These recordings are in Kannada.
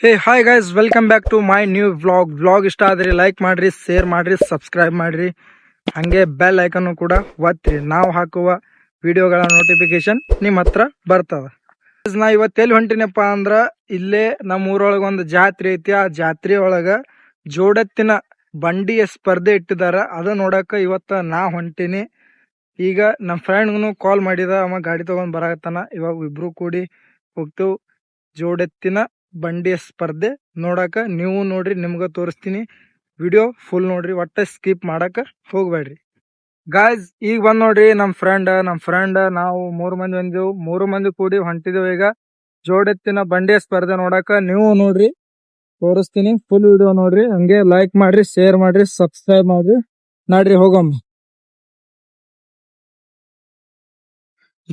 Hey hi guys, welcome back to my new vlog ಇಷ್ಟ ಆದ್ರಿ ಲೈಕ್ ಮಾಡ್ರಿ, ಶೇರ್ ಮಾಡ್ರಿ, ಸಬ್ಸ್ಕ್ರೈಬ್ ಮಾಡ್ರಿ, ಹಂಗೆ ಬೆಲ್ ಐಕನ್ ಕೂಡ ಒತ್ತಿರಿ. ನಾವು ಹಾಕುವ ವಿಡಿಯೋಗಳ ನೋಟಿಫಿಕೇಶನ್ ನಿಮ್ಮ ಹತ್ರ ಬರ್ತದ. ನಾ ಇವತ್ತು ಎಲ್ಲಿ ಹೊಂಟಿನಪ್ಪ ಅಂದ್ರ ಇಲ್ಲೇ ನಮ್ಮ ಊರೊಳಗ ಒಂದು ಜಾತ್ರೆ ಐತಿ. ಆ ಜಾತ್ರೆ ಒಳಗ ಜೋಡೆತ್ತಿನ ಬಂಡಿಯ ಸ್ಪರ್ಧೆ ಇಟ್ಟಿದಾರ. ಅದ ನೋಡಕ ಇವತ್ತ ನಾ ಹೊಂಟಿನಿ. ಈಗ ನಮ್ಮ ಫ್ರೆಂಡ್ಗೂ ಕಾಲ್ ಮಾಡಿದ, ಅವ ಗಾಡಿ ತಗೊಂಡ್ ಬರಾಕತ್ತಾನ. ಇವಾಗ ಇಬ್ರು ಕೂಡಿ ಹೋಗ್ತೇವ್ ಜೋಡೆತ್ತಿನ ಬಂಡಿಯ ಸ್ಪರ್ಧೆ ನೋಡಕ. ನೀವು ನೋಡ್ರಿ, ನಿಮ್ಗ ತೋರಿಸ್ತೀನಿ. ವಿಡಿಯೋ ಫುಲ್ ನೋಡ್ರಿ, ಒಟ್ಟ ಸ್ಕಿಪ್ ಮಾಡಕ ಹೋಗ್ಬೇಡ್ರಿ. ಗಾಯ್ಸ್ ಈಗ ಬಂದ್ ನೋಡ್ರಿ ನಮ್ ಫ್ರೆಂಡ್ ನಾವು 3 ಮಂದಿ ಬಂದಿವ್. 3 ಮಂದಿ ಕೂಡಿ ಹೊಂಟಿದೇವ್ ಈಗ ಜೋಡೆತ್ತಿನ ಬಂಡಿಯ ಸ್ಪರ್ಧೆ ನೋಡಕ. ನೀವು ನೋಡ್ರಿ, ತೋರಿಸ್ತೀನಿ. ಫುಲ್ ವಿಡಿಯೋ ನೋಡ್ರಿ, ಹಂಗೆ ಲೈಕ್ ಮಾಡ್ರಿ, ಶೇರ್ ಮಾಡ್ರಿ, ಸಬ್ಸ್ಕ್ರೈಬ್ ಮಾಡ್ರಿ. ನೋಡ್ರಿ ಹೋಗಮ್ಮ.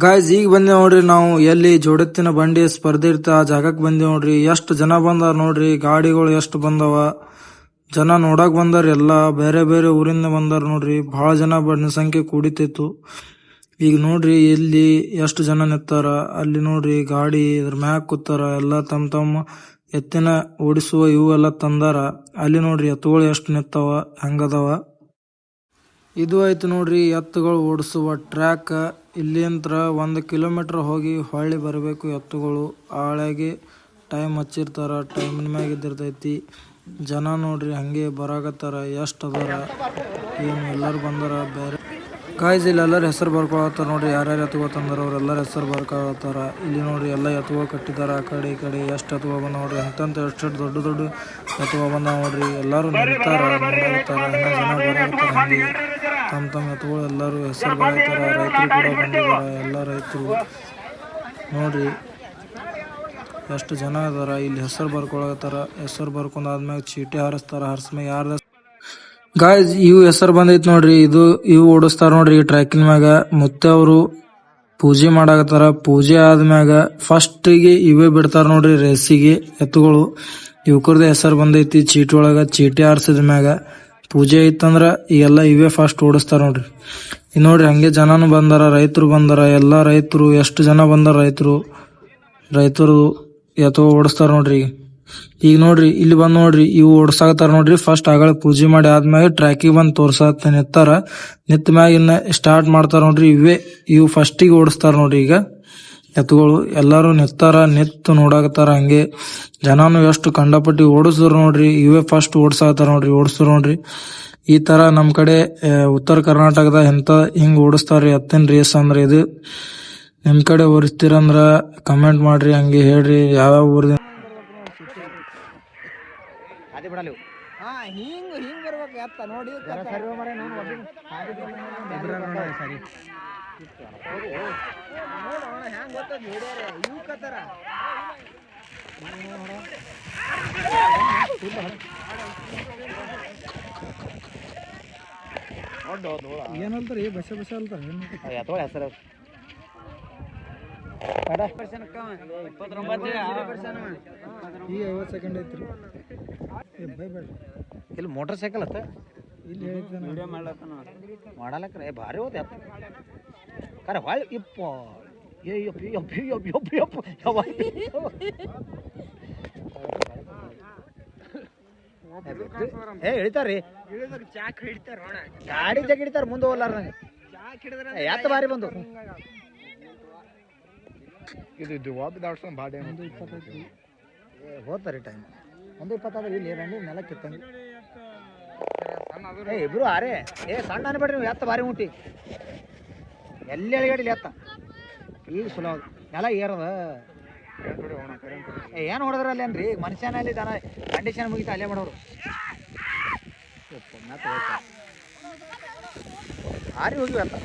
ಗಾಯ್ಸ್ ಈಗ ಬಂದೇವ್ ನೋಡ್ರಿ, ನಾವು ಎಲ್ಲಿ ಜೋಡೆತ್ತಿನ ಬಂಡಿ ಸ್ಪರ್ಧೆ ಇರ್ತ ಆ ಜಾಗಕ್ಕೆ ಬಂದೇವ್ ನೋಡ್ರಿ. ಎಷ್ಟು ಜನ ಬಂದಾರ ನೋಡ್ರಿ, ಗಾಡಿಗಳು ಎಷ್ಟು ಬಂದವ, ಜನ ನೋಡಕ್ ಬಂದಾರ. ಎಲ್ಲಾ ಬೇರೆ ಬೇರೆ ಊರಿಂದ ಬಂದಾರ ನೋಡ್ರಿ. ಬಹಳ ಜನ ಸಂಖ್ಯೆ ಕೂಡಿತಿತ್ತು. ಈಗ ನೋಡ್ರಿ ಎಲ್ಲಿ ಎಷ್ಟು ಜನ ನಿಂತಾರ. ಅಲ್ಲಿ ನೋಡ್ರಿ ಗಾಡಿ ಇದ್ರ ಮ್ಯಾಗ ಕೂತಾರ. ಎಲ್ಲಾ ತಮ್ಮ ಎತ್ತಿನ ಓಡಿಸುವ ಇವು ಎಲ್ಲ ತಂದಾರ. ಅಲ್ಲಿ ನೋಡ್ರಿ ಎತ್ತುಗಳು ಎಷ್ಟು ನಿಂತಾವ, ಹಂಗದವ. ಇದು ಆಯ್ತು ನೋಡ್ರಿ ಎತ್ತುಗಳು ಓಡಿಸುವ ಟ್ರ್ಯಾಕ್. ಇಲ್ಲಿಂತ್ರ 1 ಕಿಲೋಮೀಟರ್ ಹೋಗಿ ಹೊಳ್ಳಿ ಬರಬೇಕು ಎತ್ತುಗಳು. ಆಳಾಗಿ ಟೈಮ್ ಹಚ್ಚಿರ್ತಾರ, ಟೈಮಿನ ಮ್ಯಾಗ ಇದ್ದಿರ್ತೈತಿ. ಜನ ನೋಡ್ರಿ ಹಂಗೆ ಬರಾಕತ್ತಾರ. ಎಷ್ಟು ಅದಾರ ಏನು, ಎಲ್ಲರೂ ಬಂದಾರ. ಬೇರೆ ಗಾಯ್ಸ್ ಇಲ್ಲಿ ಎಲ್ಲರ ಹೆಸರು ಬರ್ಕೊಳತ್ತಾರ ನೋಡ್ರಿ. ಯಾರ್ಯಾರು ಎತ್ತುಗಳು ತಂದಾರ ಅವ್ರೆಲ್ಲರ ಹೆಸರು ಬರ್ಕೊಳತ್ತಾರ. ಇಲ್ಲಿ ನೋಡ್ರಿ ಎಲ್ಲ ಎತ್ತುಗಳು ಕಟ್ಟಿದಾರ. ಆ ಕಡೆ ಈ ಕಡೆ ಎಷ್ಟು ಎತ್ತುಗಳು ಬಂದ ನೋಡ್ರಿ. ಎಂತ ಎಷ್ಟು ದೊಡ್ಡ ಎತ್ತುಗಳು ಬಂದ ನೋಡ್ರಿ. ಎಲ್ಲಾರು ನಿಂತಾರ, ನೋಡಾಕತ್ತಾರ. ಇನ್ನ ಜನ ಬರಾಕತ್ತಾರ. ಹಂಗೆ ತಮ್ಮ ಎತ್ತುಗಳು ಎಲ್ಲಾರು ಹೆಸರು ಬರಾಕತ್ತಾರ. ರೈತರು ಕೂಡ ಬಂದಿದಾರ. ಎಲ್ಲ ರೈತರು ನೋಡ್ರಿ ಎಷ್ಟು ಜನ ಇದಾರ. ಇಲ್ಲಿ ಹೆಸರು ಬರ್ಕೊಳತ್ತಾರ. ಹೆಸರು ಬರ್ಕೊಂಡಾದ್ಮ್ಯಾಗ ಚೀಟಿ ಹಾರಿಸ್ತಾರ. ಹಾರಿಸ್ಮ್ಯಾಗ ಯಾರ್ದ ಗಾಯ್ಸ್ ಇವು ಹೆಸರು ಬಂದೈತಿ ನೋಡ್ರಿ. ಇವು ಓಡಿಸ್ತಾರ ನೋಡ್ರಿ ಈ ಟ್ರ್ಯಾಕಿನ ಮ್ಯಾಗ. ಮತ್ತೆ ಅವರು ಪೂಜೆ ಮಾಡಾಕತ್ತಾರ. ಪೂಜೆ ಆದ್ಮ್ಯಾಗ ಫಸ್ಟಿಗೆ ಇವೇ ಬಿಡ್ತಾರ ನೋಡ್ರಿ ರೇಸಿಗೆ ಎತ್ತುಗಳು. ಇವಕರ್ದ ಹೆಸರು ಬಂದೈತಿ ಚೀಟಿ ಒಳಗ. ಚೀಟಿ ಹಾರಿಸಿದ ಮ್ಯಾಗ ಪೂಜೆ ಐತಂದ್ರ ಈಗೆಲ್ಲ ಇವೇ ಫಸ್ಟ್ ಓಡಿಸ್ತಾರ ನೋಡ್ರಿ. ಈಗ ನೋಡ್ರಿ ಹಂಗೆ ಜನನು ಬಂದಾರ, ರೈತರು ಬಂದಾರ. ಎಲ್ಲಾ ರೈತರು ಎಷ್ಟು ಜನ ಬಂದಾರ. ರೈತರು ಎತ್ತುಗಳು ಓಡಿಸ್ತಾರ ನೋಡ್ರಿ. ಈಗ ನೋಡ್ರಿ ಇಲ್ಲಿ ಬಂದ್ ನೋಡ್ರಿ ಇವು ಓಡ್ಸಾಕತ್ತಾರ ನೋಡ್ರಿ. ಫಸ್ಟ್ ಆಗಳ ಪೂಜೆ ಮಾಡಿ ಆದ್ಮ್ಯಾಗ ಟ್ರ್ಯಾಕಿಗೆ ಬಂದ್ ತೋರ್ಸಾಕ ನಿಂತಾರ. ನಿಂತ ಮ್ಯಾಗ ಇನ್ನ ಸ್ಟಾರ್ಟ್ ಮಾಡ್ತಾರ ನೋಡ್ರಿ. ಇವು ಫಸ್ಟಿಗೆ ಓಡಿಸ್ತಾರ ನೋಡ್ರಿ. ಈಗ ಎತ್ತುಗಳು ಎಲ್ಲಾರು ನಿಂತಾರ, ನಿತ್ತು ನೋಡಾಕತ್ತಾರ. ಹಂಗೆ ಜನನು ಎಷ್ಟು ಕಂಡಪಟ್ಟಿ ಓಡಿಸಿದ್ರು ನೋಡ್ರಿ. ಇವೇ ಫಸ್ಟ್ ಓಡ್ಸಾಕತ್ತಾರ ನೋಡ್ರಿ. ಓಡಿಸಿದ್ರು ನೋಡ್ರಿ. ಈ ತರ ನಮ್ ಕಡೆ ಉತ್ತರ ಕರ್ನಾಟಕದ ಹಿಂಗ್ ಓಡಿಸ್ತಾರ್ರಿ ಎತ್ತಿನ ರೇಸ್ ಅಂದ್ರೆ ಇದು. ನಿಮ್ ಕಡೆ ಓಡಿಸ್ತೀರಂದ್ರ ಕಮೆಂಟ್ ಮಾಡ್ರಿ, ಹಂಗೆ ಹೇಳ್ರಿ ಯಾವ್ಯಾವ ಊರ್ದ. ಹಿಂಗ್ ಬರ್ಬೇಕು ಎತ್ತ ನೋಡಿ. ಏನಂತಾರ ಬಸ ಅಂತಾರ ಹೆಸರು. ಈಗ 50 ಸೆಕೆಂಡ್ ಐತ್ರಿ. ಇಲ್ಲಿ ಮೋಟರ್ ಸೈಕಲ್ ಅತ್ತ ಇಲ್ಲಿ ಮಾಡಲಕ್ರ ಭಾರಿ ಹೋದ ಕರೆ ಹೊಳ್ ಇಪ್ಪ ಹಿಡಿತಾರ್ರಿ. ಗಾಡಿ ಜಗ ಹಿಡಿತಾರ ಮುಂದೆ ಹೋಗ್ಲಾರ್ದಂಗ. ಎತ್ತ ಬಾರಿ ಬಂದು ಇದು ಹೋಗ್ತಾರಿ ಟೈಮ್ 1:20 ಇಲ್ಲಿ ರಂಡಿ ನೆಲಕ್ಕೆ ಇತ್ತಂಗ. ಇಬ್ರು ಆರೇ ಸಣ್ಣ ಅನ್ಬೇಡ್ರಿ ನೀವು. ಎತ್ತ ಬಾರಿ ಮುಟ್ಟಿ ಎಲ್ಲಿ ಅಳಿಗಾಡಿಲಿ ಎತ್ತ ಈಗ ಸುಲಭ ನೆಲ ಏರದ. ಏನು ಹೊಡೆದ್ರ ಅಲ್ಲೇನ್ರಿ ಮನುಷ್ಯನಲ್ಲಿ ದನ ಕಂಡೀಷನ್ ಮುಗಿತ ಅಲ್ಲೇ ಮಾಡೋರು. ಆರಿ ಹೋಗಿ ಎತ್ತ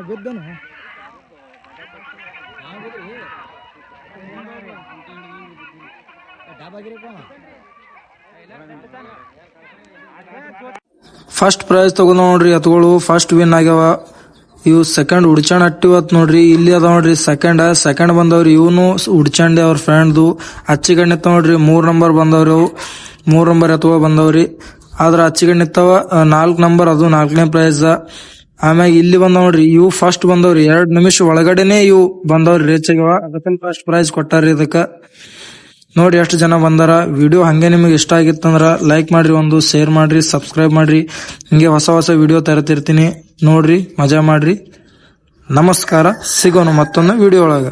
ಬಿದ್ದನು ಫಸ್ಟ್ ಪ್ರೈಸ್ ತಗೊಂಡ್ ನೋಡ್ರಿ ಎತ್ತುಗಳು. ಫಸ್ಟ್ ವಿನ್ ಆಗ್ಯಾವ. ಇವು ಸೆಕೆಂಡ್ ಉಡ್ಚಾಂಡ್ ಹಟ್ಟಿವತ್ ನೋಡ್ರಿ. ಇಲ್ಲಿ ಅದ ನೋಡ್ರಿ ಸೆಕೆಂಡ್ ಬಂದವ್ರಿ. ಇವನು ಉಡ್ಚಾಂಡಿ ಅವ್ರ ಫ್ರೆಂಡ್ದು ಅಚ್ಚಿಗಡ್ ನಿಂತ ನೋಡ್ರಿ. 3 ನಂಬರ್ ಬಂದವ್ರಿ. ಅವು 3 ನಂಬರ್ ಎತ್ತುವ ಬಂದವ್ರಿ. ಆದ್ರ ಅಚ್ಚಿಗಡ್ ನಿಂತವ 4 ನಂಬರ್, ಅದು 4ನೇ ಪ್ರೈಸ್. ಆಮ್ಯಾಗ ಇಲ್ಲಿ ಬಂದ ನೋಡ್ರಿ, ಇವು ಫಸ್ಟ್ ಬಂದವ್ರಿ. 2 ನಿಮಿಷ ಒಳಗಡೆನೆ ಇವು ಬಂದವ್ರಿ ರೇಚಾಗ್ಯವ. ಅದಕ್ಕ ಫಸ್ಟ್ ಪ್ರೈಸ್ ಕೊಟ್ಟಾರಿ ಇದಕ್ಕ. ನೋಡಿ ಎಷ್ಟು ಜನ ಬಂದಾರ. ವಿಡಿಯೋ ಹಂಗೆ ನಿಮಗೆ ಇಷ್ಟ ಆಗಿತ್ತಂದ್ರ ಲೈಕ್ ಮಾಡ್ರಿ, ಒಂದು ಶೇರ್ ಮಾಡ್ರಿ, ಸಬ್ಸ್ಕ್ರೈಬ್ ಮಾಡ್ರಿ. ಹಿಂಗೆ ಹೊಸ ವಿಡಿಯೋ ತರ್ತಿರ್ತೀನಿ, ನೋಡ್ರಿ, ಮಜಾ ಮಾಡ್ರಿ. ನಮಸ್ಕಾರ, ಸಿಗೋಣ ಮತ್ತೊಂದು ವಿಡಿಯೋ ಒಳಗ.